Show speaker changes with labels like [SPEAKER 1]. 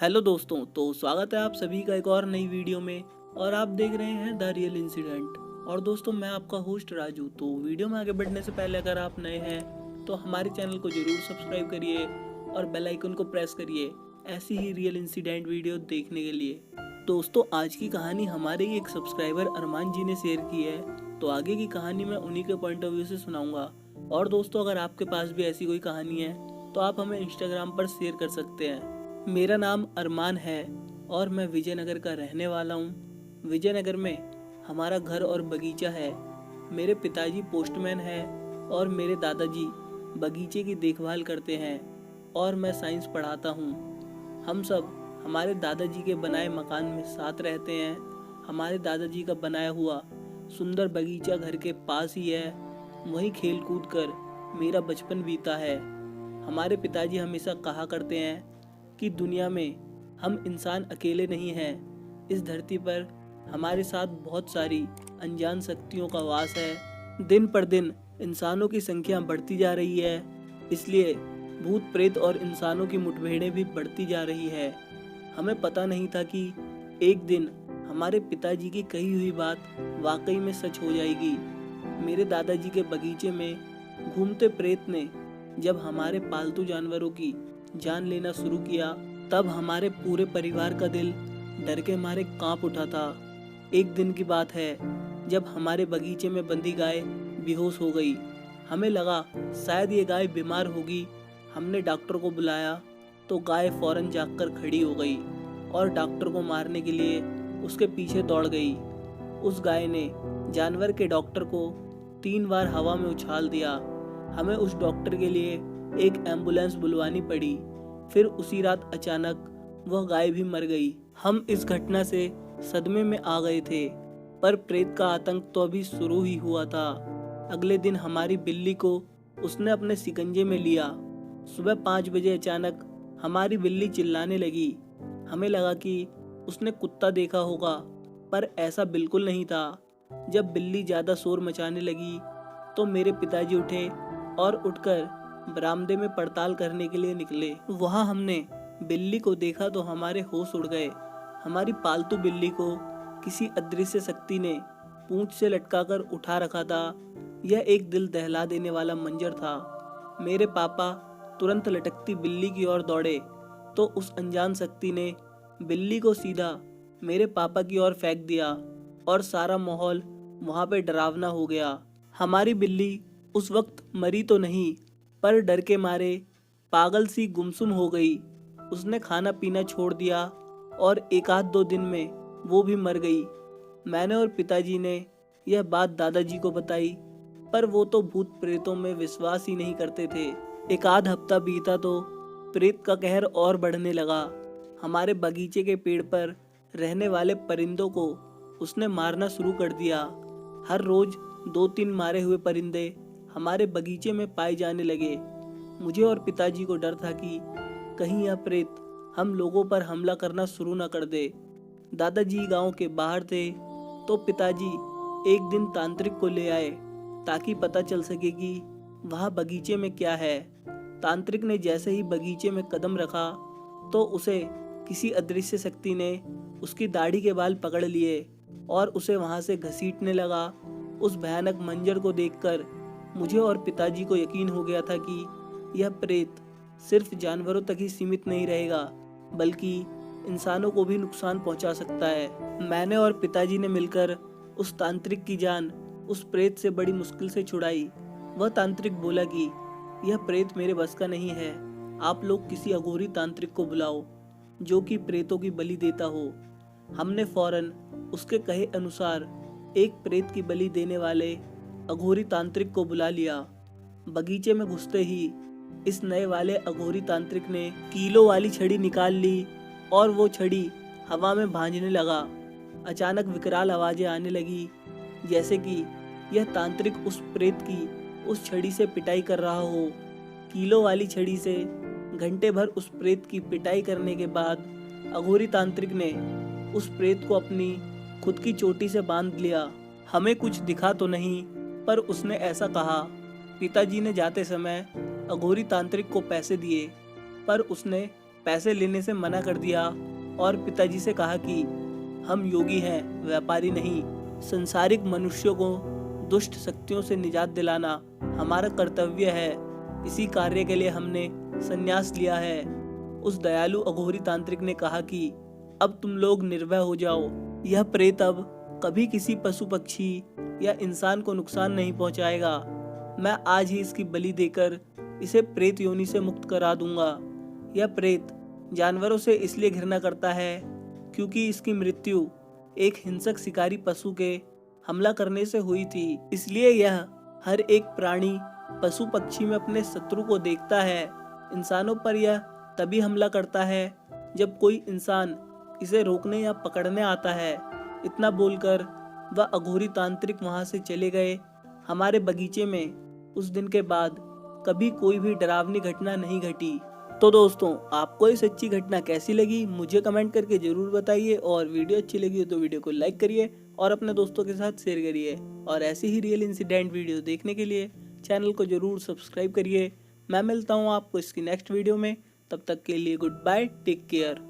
[SPEAKER 1] Hello दोस्तों, तो स्वागत है आप सभी का एक और नई वीडियो में। और आप देख रहे हैं द रियल इंसिडेंट। और दोस्तों, मैं आपका होस्ट राजू। तो वीडियो में आगे बढ़ने से पहले अगर आप नए हैं तो हमारे चैनल को जरूर सब्सक्राइब करिए और बेल आइकन को प्रेस करिए ऐसी ही रियल इंसिडेंट वीडियो देखने के लिए। दोस्तों, आज की कहानी हमारे ही एक सब्सक्राइबर अरमान जी ने शेयर की है, तो आगे की कहानी मैं उन्हीं के पॉइंट ऑफ व्यू से सुनाऊंगा। और दोस्तों, अगर आपके पास भी ऐसी कोई कहानी है तो आप हमें इंस्टाग्राम पर शेयर कर सकते हैं। मेरा नाम अरमान है और मैं विजयनगर का रहने वाला हूँ। विजयनगर में हमारा घर और बगीचा है। मेरे पिताजी पोस्टमैन हैं और मेरे दादाजी बगीचे की देखभाल करते हैं और मैं साइंस पढ़ाता हूँ। हम सब हमारे दादाजी के बनाए मकान में साथ रहते हैं। हमारे दादाजी का बनाया हुआ सुंदर बगीचा घर के पास ही है। वहीं खेल कूद कर मेरा बचपन बीता है। हमारे पिताजी हमेशा कहा करते हैं कि दुनिया में हम इंसान अकेले नहीं हैं। इस धरती पर हमारे साथ बहुत सारी अनजान शक्तियों का वास है। दिन पर दिन इंसानों की संख्या बढ़ती जा रही है, इसलिए भूत प्रेत और इंसानों की मुठभेड़ें भी बढ़ती जा रही है। हमें पता नहीं था कि एक दिन हमारे पिताजी की कही हुई बात वाकई में सच हो जाएगी। मेरे दादाजी के बगीचे में घूमते प्रेत ने जब हमारे पालतू जानवरों की जान लेना शुरू किया, तब हमारे पूरे परिवार का दिल डर के मारे कांप उठा था। एक दिन की बात है जब हमारे बगीचे में बंधी गाय बेहोश हो गई। हमें लगा शायद ये गाय बीमार होगी। हमने डॉक्टर को बुलाया तो गाय फौरन जागकर खड़ी हो गई और डॉक्टर को मारने के लिए उसके पीछे दौड़ गई। उस गाय ने जानवर के डॉक्टर को 3 बार हवा में उछाल दिया। हमें उस डॉक्टर के लिए एक एम्बुलेंस बुलवानी पड़ी। फिर उसी रात अचानक वह गाय भी मर गई। हम इस घटना से सदमे में आ गए थे, पर प्रेत का आतंक तो अभी शुरू ही हुआ था। अगले दिन हमारी बिल्ली को उसने अपने शिकंजे में लिया। सुबह 5 बजे अचानक हमारी बिल्ली चिल्लाने लगी। हमें लगा कि उसने कुत्ता देखा होगा, पर ऐसा बिल्कुल नहीं था। जब बिल्ली ज्यादा शोर मचाने लगी तो मेरे पिताजी उठे और उठकर बरामदे में पड़ताल करने के लिए निकले। वहां हमने बिल्ली को देखा तो हमारे होश उड़ गए। हमारी पालतू बिल्ली को किसी अदृश्य शक्ति ने पूंछ से लटकाकर उठा रखा था। यह एक दिल दहला देने वाला मंजर था। मेरे पापा तुरंत लटकती बिल्ली की ओर दौड़े तो उस अनजान शक्ति ने बिल्ली को सीधा मेरे पापा की ओर फेंक दिया और सारा माहौल वहां पे डरावना हो गया। हमारी बिल्ली उस वक्त मरी तो नहीं, पर डर के मारे पागल सी गुमसुम हो गई। उसने खाना पीना छोड़ दिया और 1-2 दिन में वो भी मर गई। मैंने और पिताजी ने यह बात दादाजी को बताई, पर वो तो भूत प्रेतों में विश्वास ही नहीं करते थे। 1-आध हफ्ता बीता तो प्रेत का कहर और बढ़ने लगा। हमारे बगीचे के पेड़ पर रहने वाले परिंदों को उसने मारना शुरू कर दिया। हर रोज 2-3 मारे हुए परिंदे हमारे बगीचे में पाए जाने लगे। मुझे और पिताजी को डर था कि कहीं यह प्रेत हम लोगों पर हमला करना शुरू न कर दे। दादाजी गांव के बाहर थे तो पिताजी एक दिन तांत्रिक को ले आए ताकि पता चल सके कि वहाँ बगीचे में क्या है। तांत्रिक ने जैसे ही बगीचे में कदम रखा तो उसे किसी अदृश्य शक्ति ने उसकी दाढ़ी के बाल पकड़ लिए और उसे वहाँ से घसीटने लगा। उस भयानक मंजर को देखकर मुझे और पिताजी को यकीन हो गया था कि यह प्रेत सिर्फ जानवरों तक ही सीमित नहीं रहेगा, बल्कि इंसानों को भी नुकसान पहुंचा सकता है। मैंने और पिताजी ने मिलकर उस तांत्रिक की जान उस प्रेत से बड़ी मुश्किल से छुड़ाई। वह तांत्रिक बोला कि यह प्रेत मेरे बस का नहीं है, आप लोग किसी अघोरी तांत्रिक को बुलाओ जो कि प्रेतों की बलि देता हो। हमने फौरन उसके कहे अनुसार एक प्रेत की बलि देने वाले अघोरी तांत्रिक को बुला लिया। बगीचे में घुसते ही इस नए वाले अघोरी तांत्रिक ने कीलों वाली छड़ी निकाल ली और वो छड़ी हवा में भांजने लगा। अचानक विकराल आवाजें आने लगी, जैसे कि यह तांत्रिक उस प्रेत की उस छड़ी से पिटाई कर रहा हो। कीलों वाली छड़ी से घंटे भर उस प्रेत की पिटाई करने के बाद अघोरी तांत्रिक ने उस प्रेत को अपनी खुद की चोटी से बांध लिया। हमें कुछ दिखा तो नहीं, पर उसने ऐसा कहा। पिताजी ने जाते समय अघोरी तांत्रिक को पैसे दिए, पर उसने पैसे लेने से मना कर दिया और पिताजी से कहा कि हम योगी हैं, व्यापारी नहीं। संसारिक मनुष्यों को दुष्ट शक्तियों से निजात दिलाना हमारा कर्तव्य है। इसी कार्य के लिए हमने संन्यास लिया है। उस दयालु अघोरी तांत्रिक ने कहा कि अब तुम लोग निर्भय हो जाओ। यह प्रेत अब कभी किसी पशु पक्षी या इंसान को नुकसान नहीं पहुंचाएगा। मैं आज ही इसकी बलि देकर इसे प्रेत योनि से मुक्त करा दूंगा। यह प्रेत जानवरों से इसलिए घृणा करता है क्योंकि इसकी मृत्यु एक हिंसक शिकारी पशु के हमला करने से हुई थी। इसलिए यह हर एक प्राणी पशु पक्षी में अपने शत्रु को देखता है। इंसानों पर यह तभी हमला करता है जब कोई इंसान इसे रोकने या पकड़ने आता है। इतना बोलकर वह अघोरी तांत्रिक वहां से चले गए। हमारे बगीचे में उस दिन के बाद कभी कोई भी डरावनी घटना नहीं घटी। तो दोस्तों, आपको ये सच्ची घटना कैसी लगी मुझे कमेंट करके जरूर बताइए, और वीडियो अच्छी लगी हो तो वीडियो को लाइक करिए और अपने दोस्तों के साथ शेयर करिए। और ऐसी ही रियल इंसिडेंट वीडियो देखने के लिए चैनल को जरूर सब्सक्राइब करिए। मैं मिलता हूँ आपको इसकी नेक्स्ट वीडियो में। तब तक के लिए गुड बाय, टेक केयर।